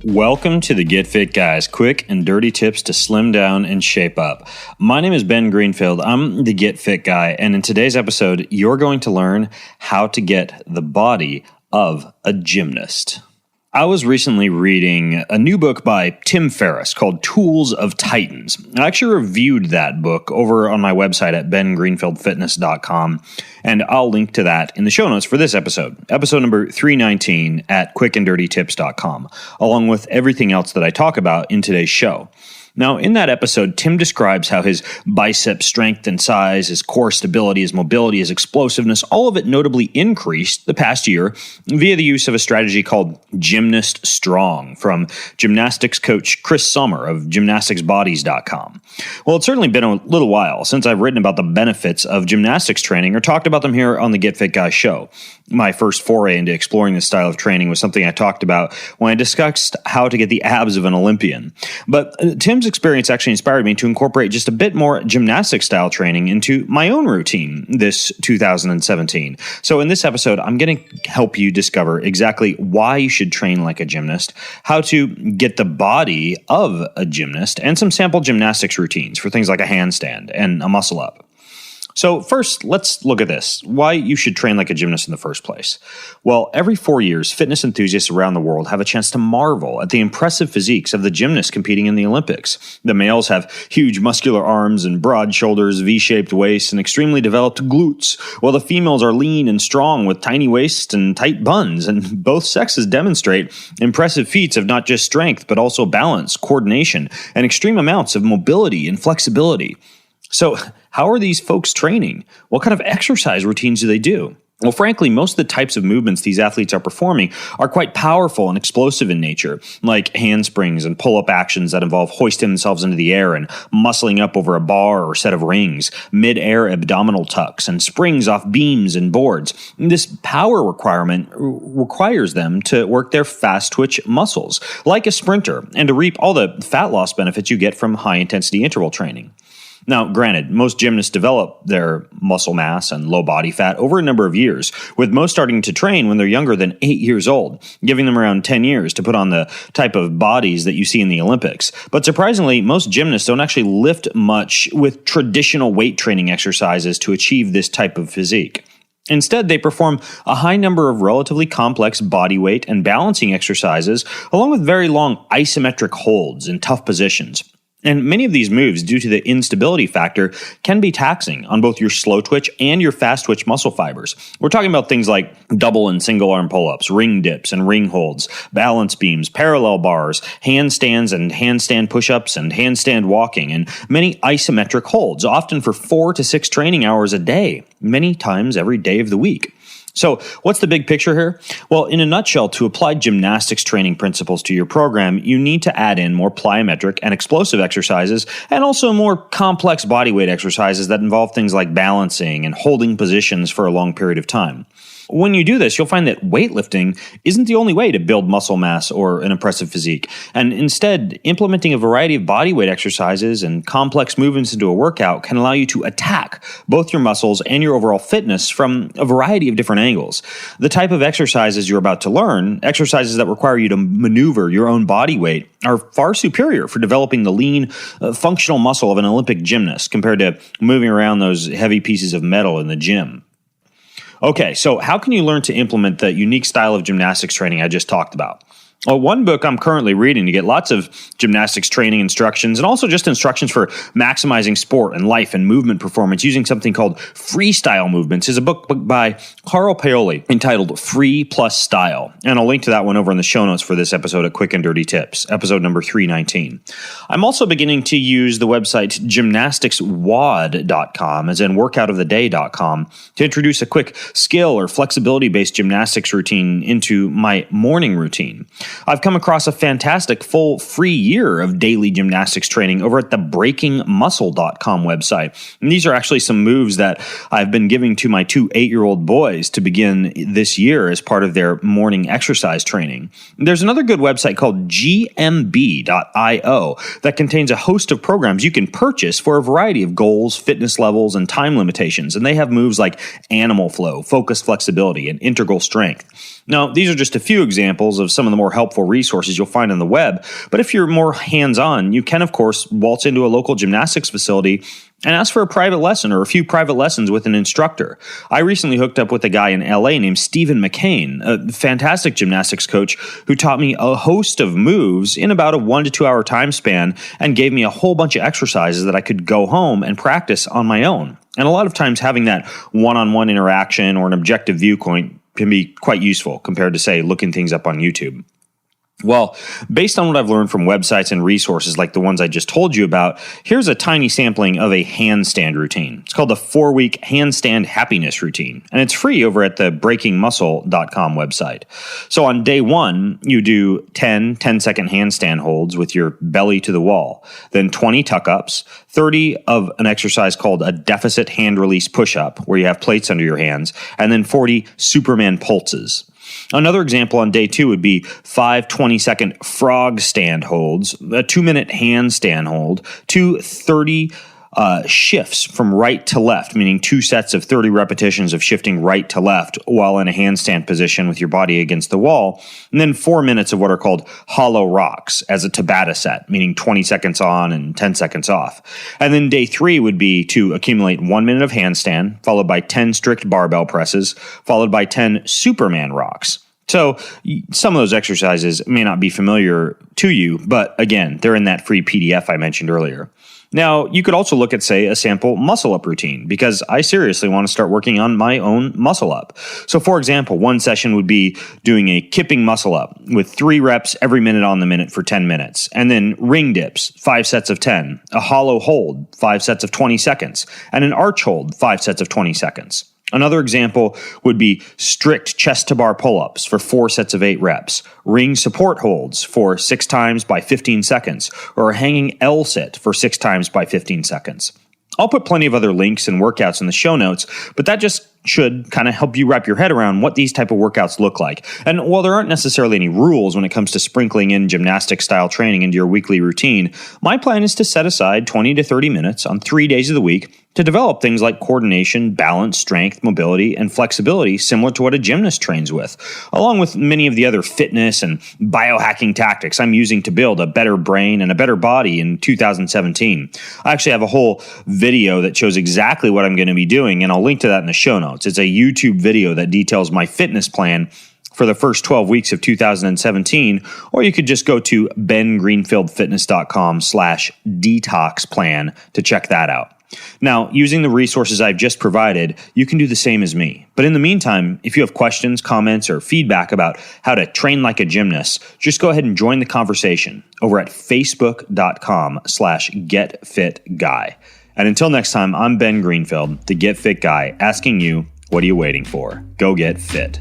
Welcome to the Get Fit Guys, quick and dirty tips to slim down and shape up. My name is Ben Greenfield. I'm the Get Fit Guy, and in today's episode, you're going to learn how to get the body of a gymnast. I was recently reading a new book by Tim Ferriss called Tools of Titans. I actually reviewed that book over on my website at bengreenfieldfitness.com, and I'll link to that in the show notes for this episode number 319 at quickanddirtytips.com, along with everything else that I talk about in today's show. Now, in that episode, Tim describes how his bicep strength and size, his core stability, his mobility, his explosiveness, all of it notably increased the past year via the use of a strategy called Gymnast Strong from gymnastics coach Chris Sommer of gymnasticsbodies.com. Well, it's certainly been a little while since I've written about the benefits of gymnastics training or talked about them here on the Get Fit Guy show. My first foray into exploring this style of training was something I talked about when I discussed how to get the abs of an Olympian. But Tim's experience actually inspired me to incorporate just a bit more gymnastic-style training into my own routine this 2017. So in this episode, I'm going to help you discover exactly why you should train like a gymnast, how to get the body of a gymnast, and some sample gymnastics routines for things like a handstand and a muscle-up. So first, let's look at this, why you should train like a gymnast in the first place. Well, every 4 years, fitness enthusiasts around the world have a chance to marvel at the impressive physiques of the gymnasts competing in the Olympics. The males have huge muscular arms and broad shoulders, V-shaped waists, and extremely developed glutes, while the females are lean and strong with tiny waists and tight buns, and both sexes demonstrate impressive feats of not just strength, but also balance, coordination, and extreme amounts of mobility and flexibility. So, how are these folks training? What kind of exercise routines do they do? Well, frankly, most of the types of movements these athletes are performing are quite powerful and explosive in nature, like handsprings and pull-up actions that involve hoisting themselves into the air and muscling up over a bar or set of rings, mid-air abdominal tucks, and springs off beams and boards. This power requirement requires them to work their fast-twitch muscles, like a sprinter, and to reap all the fat loss benefits you get from high-intensity interval training. Now, granted, most gymnasts develop their muscle mass and low body fat over a number of years, with most starting to train when they're younger than 8 years old, giving them around 10 years to put on the type of bodies that you see in the Olympics. But surprisingly, most gymnasts don't actually lift much with traditional weight training exercises to achieve this type of physique. Instead, they perform a high number of relatively complex body weight and balancing exercises, along with very long isometric holds in tough positions. And many of these moves, due to the instability factor, can be taxing on both your slow twitch and your fast twitch muscle fibers. We're talking about things like double and single arm pull-ups, ring dips and ring holds, balance beams, parallel bars, handstands and handstand push-ups and handstand walking, and many isometric holds, often for 4 to 6 training hours a day, many times every day of the week. So what's the big picture here? Well, in a nutshell, to apply gymnastics training principles to your program, you need to add in more plyometric and explosive exercises and also more complex bodyweight exercises that involve things like balancing and holding positions for a long period of time. When you do this, you'll find that weightlifting isn't the only way to build muscle mass or an impressive physique. And instead, implementing a variety of bodyweight exercises and complex movements into a workout can allow you to attack both your muscles and your overall fitness from a variety of different angles. The type of exercises you're about to learn, exercises that require you to maneuver your own body weight, are far superior for developing the lean, functional muscle of an Olympic gymnast compared to moving around those heavy pieces of metal in the gym. Okay, so how can you learn to implement the unique style of gymnastics training I just talked about? Well, one book I'm currently reading to get lots of gymnastics training instructions and also just instructions for maximizing sport and life and movement performance using something called freestyle movements is a book by Carl Paoli entitled Free Plus Style. And I'll link to that one over in the show notes for this episode at Quick and Dirty Tips, episode number 319. I'm also beginning to use the website gymnasticswad.com, as in workoutoftheday.com, to introduce a quick skill or flexibility-based gymnastics routine into my morning routine. I've come across a fantastic full free year of daily gymnastics training over at the breakingmuscle.com website. And these are actually some moves that I've been giving to my 2 8-year-old boys to begin this year as part of their morning exercise training. There's another good website called gmb.io that contains a host of programs you can purchase for a variety of goals, fitness levels, and time limitations. And they have moves like animal flow, focus flexibility, and integral strength. Now, these are just a few examples of some of the more helpful resources you'll find on the web. But if you're more hands-on, you can, of course, waltz into a local gymnastics facility and ask for a private lesson or a few private lessons with an instructor. I recently hooked up with a guy in LA named Stephen McCain, a fantastic gymnastics coach who taught me a host of moves in about a 1 to 2 hour time span and gave me a whole bunch of exercises that I could go home and practice on my own. And a lot of times having that one-on-one interaction or an objective viewpoint can be quite useful compared to, say, looking things up on YouTube. Well, based on what I've learned from websites and resources like the ones I just told you about, here's a tiny sampling of a handstand routine. It's called the 4-week handstand happiness routine, and it's free over at the breakingmuscle.com website. So on day 1, you do 10 10-second handstand holds with your belly to the wall, then 20 tuck-ups, 30 of an exercise called a deficit hand release push-up, where you have plates under your hands, and then 40 Superman pulses. Another example on day 2 would be 5 20-second frog stand holds, a 2-minute handstand hold, 2 30 shifts from right to left, meaning 2 sets of 30 repetitions of shifting right to left while in a handstand position with your body against the wall, and then 4 minutes of what are called hollow rocks as a Tabata set, meaning 20 seconds on and 10 seconds off. And then day 3 would be to accumulate 1 minute of handstand, followed by 10 strict barbell presses, followed by 10 Superman rocks. So some of those exercises may not be familiar to you, but again, they're in that free PDF I mentioned earlier. Now, you could also look at, say, a sample muscle-up routine, because I seriously want to start working on my own muscle-up. So, for example, one session would be doing a kipping muscle-up with 3 reps every minute on the minute for 10 minutes, and then ring dips, 5 sets of 10, a hollow hold, 5 sets of 20 seconds, and an arch hold, 5 sets of 20 seconds. Another example would be strict chest to bar pull-ups for 4 sets of 8 reps, ring support holds for 6 times by 15 seconds, or a hanging L sit for 6 times by 15 seconds. I'll put plenty of other links and workouts in the show notes, but that just should kind of help you wrap your head around what these type of workouts look like. And while there aren't necessarily any rules when it comes to sprinkling in gymnastic-style training into your weekly routine, my plan is to set aside 20 to 30 minutes on 3 days of the week to develop things like coordination, balance, strength, mobility, and flexibility similar to what a gymnast trains with, along with many of the other fitness and biohacking tactics I'm using to build a better brain and a better body in 2017. I actually have a whole video that shows exactly what I'm going to be doing, and I'll link to that in the show notes. It's a YouTube video that details my fitness plan for the first 12 weeks of 2017, or you could just go to bengreenfieldfitness.com/detox plan to check that out. Now, using the resources I've just provided, you can do the same as me. But in the meantime, if you have questions, comments, or feedback about how to train like a gymnast, just go ahead and join the conversation over at facebook.com/getfitguy. And until next time, I'm Ben Greenfield, the Get Fit Guy, asking you, what are you waiting for? Go get fit.